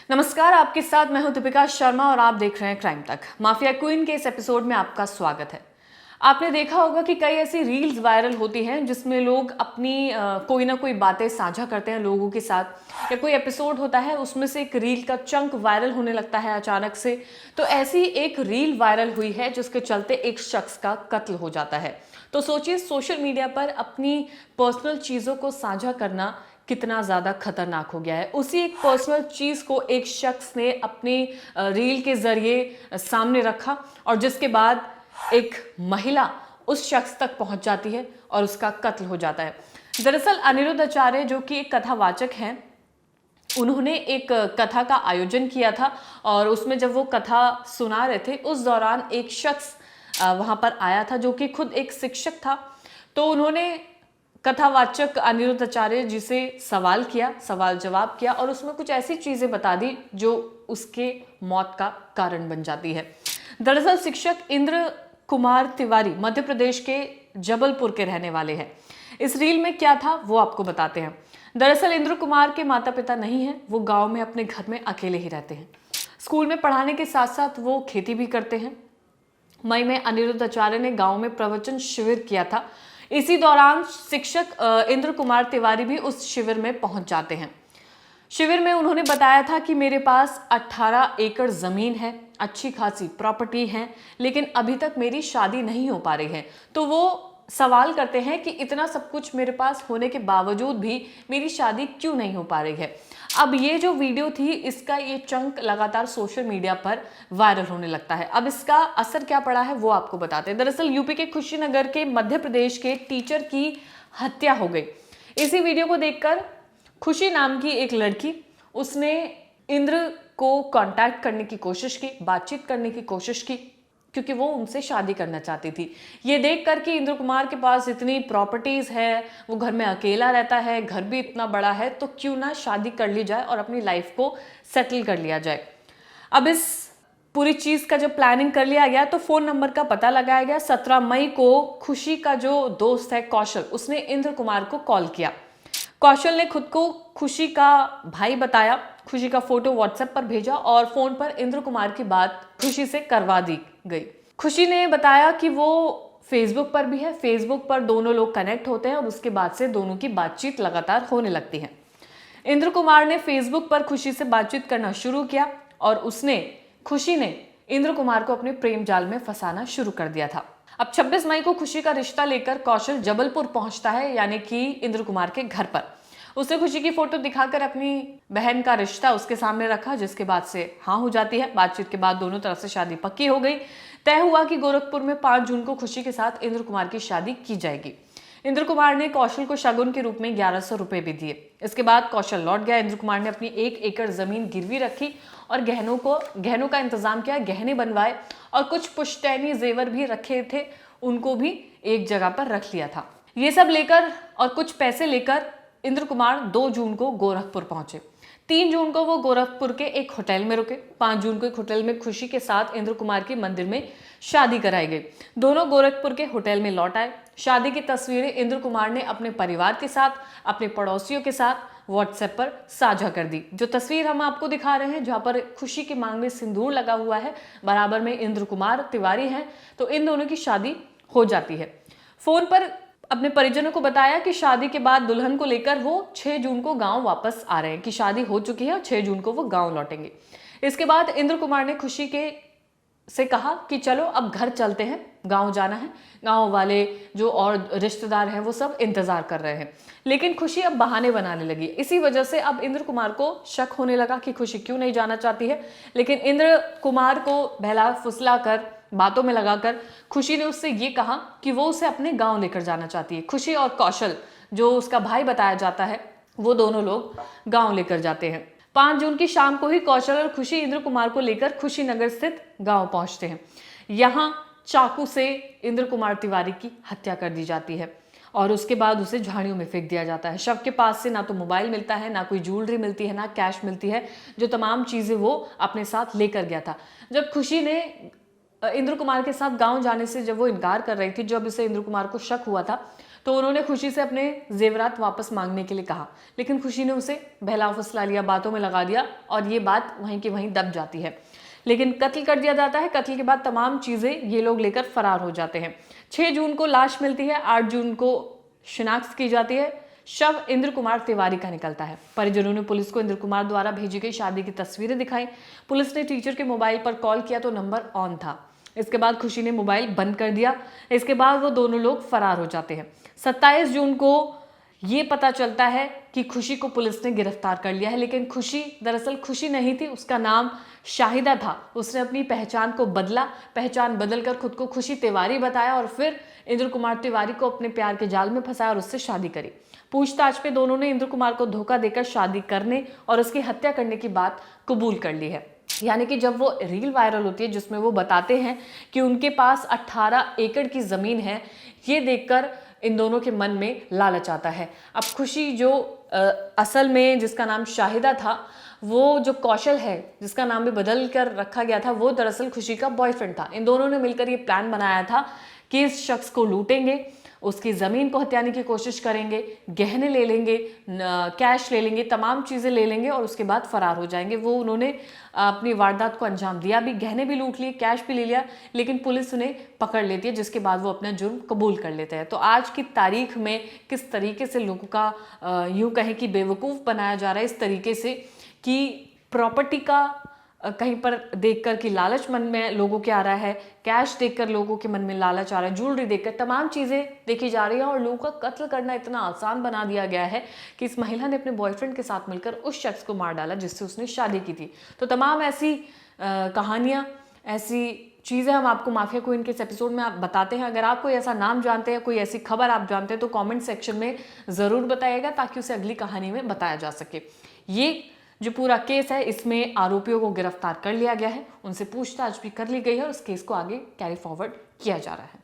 नमस्कार, आपके साथ मैं हूं दीपिका शर्मा और आप देख रहे हैं क्राइम तक। माफिया क्वीन के इस एपिसोड में आपका स्वागत है। आपने देखा होगा कि कई ऐसी रील्स वायरल होती हैं जिसमें लोग अपनी कोई ना कोई बातें साझा करते हैं लोगों के साथ, या कोई एपिसोड होता है उसमें से एक रील का चंक वायरल होने लगता है अचानक से। तो ऐसी एक रील वायरल हुई है जिसके चलते एक शख्स का कत्ल हो जाता है। तो सोचिए, सोशल मीडिया पर अपनी पर्सनल चीज़ों को साझा करना कितना ज़्यादा खतरनाक हो गया है। उसी एक पर्सनल चीज़ को एक शख्स ने अपनी रील के ज़रिए सामने रखा और जिसके बाद एक महिला उस शख्स तक पहुंच जाती है और उसका कत्ल हो जाता है। दरअसल अनिरुद्ध आचार्य, जो कि एक कथावाचक हैं, उन्होंने एक कथा का आयोजन किया था और उसमें जब वो कथा सुना रहे थे उस दौरान एक शख्स वहां पर आया था जो कि खुद एक शिक्षक था। तो उन्होंने कथावाचक अनिरुद्ध आचार्य जी से सवाल जवाब किया और उसमें कुछ ऐसी चीजें बता दी जो उसके मौत का कारण बन जाती है। दरअसल शिक्षक इंद्र कुमार तिवारी मध्य प्रदेश के जबलपुर के रहने वाले हैं। इस रील में क्या था वो आपको बताते हैं। दरअसल इंद्र कुमार के माता पिता नहीं हैं, वो गांव में अपने घर में अकेले ही रहते हैं। स्कूल में पढ़ाने के साथ साथ वो खेती भी करते हैं। मई में अनिरुद्ध आचार्य ने गांव में प्रवचन शिविर किया था। इसी दौरान शिक्षक इंद्र कुमार तिवारी भी उस शिविर में पहुंच जाते हैं। शिविर में उन्होंने बताया था कि मेरे पास 18 एकड़ जमीन है, अच्छी खासी प्रॉपर्टी है, लेकिन अभी तक मेरी शादी नहीं हो पा रही है। तो वो सवाल करते हैं कि इतना सब कुछ मेरे पास होने के बावजूद भी मेरी शादी क्यों नहीं हो पा रही है। अब ये जो वीडियो थी, इसका ये चंक लगातार सोशल मीडिया पर वायरल होने लगता है। अब इसका असर क्या पड़ा है वो आपको बताते हैं। दरअसल यूपी के कुशीनगर के मध्य प्रदेश के टीचर की हत्या हो गई। इसी वीडियो को देखकर खुशी नाम की एक लड़की, उसने इंद्र को कांटेक्ट करने की कोशिश की, बातचीत करने की कोशिश की, क्योंकि वो उनसे शादी करना चाहती थी। ये देख कर कि इंद्र कुमार के पास इतनी प्रॉपर्टीज है, वो घर में अकेला रहता है, घर भी इतना बड़ा है, तो क्यों ना शादी कर ली जाए और अपनी लाइफ को सेटल कर लिया जाए। अब इस पूरी चीज का जब प्लानिंग कर लिया गया तो फोन नंबर का पता लगाया गया। 17 मई को खुशी का जो दोस्त है कौशल, उसने इंद्र कुमार को कॉल किया। कौशल ने खुद को खुशी का भाई बताया, खुशी का फोटो व्हाट्सएप पर भेजा और फोन पर इंद्र कुमार की बात खुशी से करवा दी गई। खुशी ने बताया कि वो फेसबुक पर भी है, फेसबुक पर दोनों लोग कनेक्ट होते हैं और उसके बाद से दोनों की बातचीत लगातार होने लगती है। इंद्र कुमार ने फेसबुक पर खुशी से बातचीत करना शुरू किया और खुशी ने इंद्र कुमार को अपने प्रेम जाल में फंसाना शुरू कर दिया था। अब 26 मई को खुशी का रिश्ता लेकर कौशल जबलपुर पहुंचता है, यानी कि इंद्र कुमार के घर पर। उसने खुशी की फोटो दिखाकर अपनी बहन का रिश्ता उसके सामने रखा, जिसके बाद से हाँ हो जाती है। बातचीत के बाद दोनों तरफ से शादी पक्की हो गई। तय हुआ कि गोरखपुर में 5 जून को खुशी के साथ इंद्र कुमार की शादी की जाएगी। इंद्र कुमार ने कौशल को शगुन के रूप में 1100 रुपए भी दिए। इसके बाद कौशल लौट गया। इंद्र कुमार ने अपनी 1 एकड़ जमीन गिरवी रखी और गहनों का इंतजाम किया, गहने बनवाए और कुछ पुश्तैनी जेवर भी रखे थे, उनको भी एक जगह पर रख लिया था। ये सब लेकर और कुछ पैसे लेकर इंद्र कुमार 2 जून को गोरखपुर पहुंचे। 3 जून को वो गोरखपुर के एक होटल में रुके। 5 जून को एक होटल में खुशी के साथ इंद्र कुमार की मंदिर में शादी कराई गई। दोनों गोरखपुर के होटल में लौट आए। शादी की तस्वीरें इंद्र कुमार ने अपने परिवार के साथ, अपने पड़ोसियों के साथ व्हाट्सएप पर साझा कर दी। जो तस्वीर हम आपको दिखा रहे हैं, जहां पर खुशी की मांग में सिंदूर लगा हुआ है, बराबर में इंद्र कुमार तिवारी हैं, तो इन दोनों की शादी हो जाती है। फोन पर अपने परिजनों को बताया कि शादी के बाद दुल्हन को लेकर वो 6 जून को गांव वापस आ रहे हैं, कि शादी हो चुकी है और 6 जून को वो गांव लौटेंगे। इसके बाद इंद्र कुमार ने खुशी से कहा कि चलो अब घर चलते हैं, गांव जाना है। गांव वाले जो और रिश्तेदार हैं वो सब इंतजार कर रहे हैं, लेकिन खुशी अब बहाने बनाने लगी। इसी वजह से अब इंद्र कुमार को शक होने लगा कि खुशी क्यों नहीं जाना चाहती है। लेकिन इंद्र कुमार को बहला फुसला कर, बातों में लगाकर खुशी ने उससे ये कहा कि वो उसे अपने गांव लेकर जाना चाहती है। खुशी और कौशल, जो उसका भाई बताया जाता है, वो दोनों लोग गांव लेकर जाते हैं। 5 जून की शाम को ही कौशल और खुशी इंद्र कुमार को लेकर खुशीनगर स्थित गांव पहुंचते हैं। यहां चाकू से इंद्र कुमार तिवारी की हत्या कर दी जाती है और उसके बाद उसे झाड़ियों में फेंक दिया जाता है। शव के पास से ना तो मोबाइल मिलता है, ना कोई ज्वेलरी मिलती है, ना कैश मिलती है, जो तमाम चीजें वो अपने साथ लेकर गया था। जब खुशी ने इंद्र कुमार के साथ गांव जाने से जब वो इनकार कर रही थी, जब इसे इंद्र कुमार को शक हुआ था, तो उन्होंने खुशी से अपने जेवरात वापस मांगने के लिए कहा, लेकिन खुशी ने उसे बहला फुसला लिया, बातों में लगा दिया और ये बात वहीं की वहीं दब जाती है। लेकिन कत्ल कर दिया जाता है। कत्ल के बाद तमाम चीजें ये लोग लेकर फरार हो जाते हैं। 6 जून को लाश मिलती है, 8 जून को शिनाख्त की जाती है। शव इंद्र कुमार तिवारी का निकलता है। परिजनों ने पुलिस को इंद्र कुमार द्वारा भेजी गई शादी की तस्वीरें दिखाई। पुलिस ने टीचर के मोबाइल पर कॉल किया तो नंबर ऑन था। इसके बाद खुशी ने मोबाइल बंद कर दिया। इसके बाद वो दोनों लोग फरार हो जाते हैं। 27 जून को ये पता चलता है कि खुशी को पुलिस ने गिरफ्तार कर लिया है, लेकिन खुशी दरअसल खुशी नहीं थी, उसका नाम शाहिदा था। उसने अपनी पहचान को बदला, पहचान बदलकर खुद को खुशी तिवारी बताया और फिर इंद्र कुमार तिवारी को अपने प्यार के जाल में फंसाया और उससे शादी करी। पूछताछ पे दोनों ने इंद्र कुमार को धोखा देकर शादी करने और उसकी हत्या करने की बात कबूल कर ली है। यानी कि जब वो रील वायरल होती है जिसमें वो बताते हैं कि उनके पास 18 एकड़ की जमीन है, ये देखकर इन दोनों के मन में लालच आता है। अब खुशी जो असल में जिसका नाम शाहिदा था, वो जो कौशल है जिसका नाम भी बदल कर रखा गया था, वो दरअसल खुशी का बॉयफ्रेंड था। इन दोनों ने मिलकर ये प्लान बनाया था कि इस शख्स को लूटेंगे, उसकी ज़मीन को हथियाने की कोशिश करेंगे, गहने ले लेंगे, कैश ले लेंगे, तमाम चीज़ें ले लेंगे और उसके बाद फरार हो जाएंगे। वो उन्होंने अपनी वारदात को अंजाम दिया भी, गहने भी लूट लिए, कैश भी ले लिया, लेकिन पुलिस उन्हें पकड़ लेती है, जिसके बाद वो अपना जुर्म कबूल कर लेते हैं। तो आज की तारीख में किस तरीके से लोगों का यूँ कहें कि बेवकूफ़ बनाया जा रहा है, इस तरीके से कि प्रॉपर्टी का कहीं पर देखकर कि लालच मन में लोगों के आ रहा है, कैश देखकर लोगों के मन में लालच आ रहा है, ज्वेलरी देखकर तमाम चीज़ें देखी जा रही हैं और लोगों का कत्ल करना इतना आसान बना दिया गया है कि इस महिला ने अपने बॉयफ्रेंड के साथ मिलकर उस शख्स को मार डाला जिससे उसने शादी की थी। तो तमाम ऐसी कहानियाँ, ऐसी चीज़ें हम आपको माफिया क्वीन के इस एपिसोड में आप बताते हैं। अगर आप कोई ऐसा नाम जानते हैं, कोई ऐसी खबर आप जानते हैं तो कमेंट सेक्शन में ज़रूर बताइएगा ताकि उसे अगली कहानी में बताया जा सके। ये जो पूरा केस है, इसमें आरोपियों को गिरफ्तार कर लिया गया है, उनसे पूछताछ भी कर ली गई है और उस केस को आगे कैरी फॉरवर्ड किया जा रहा है।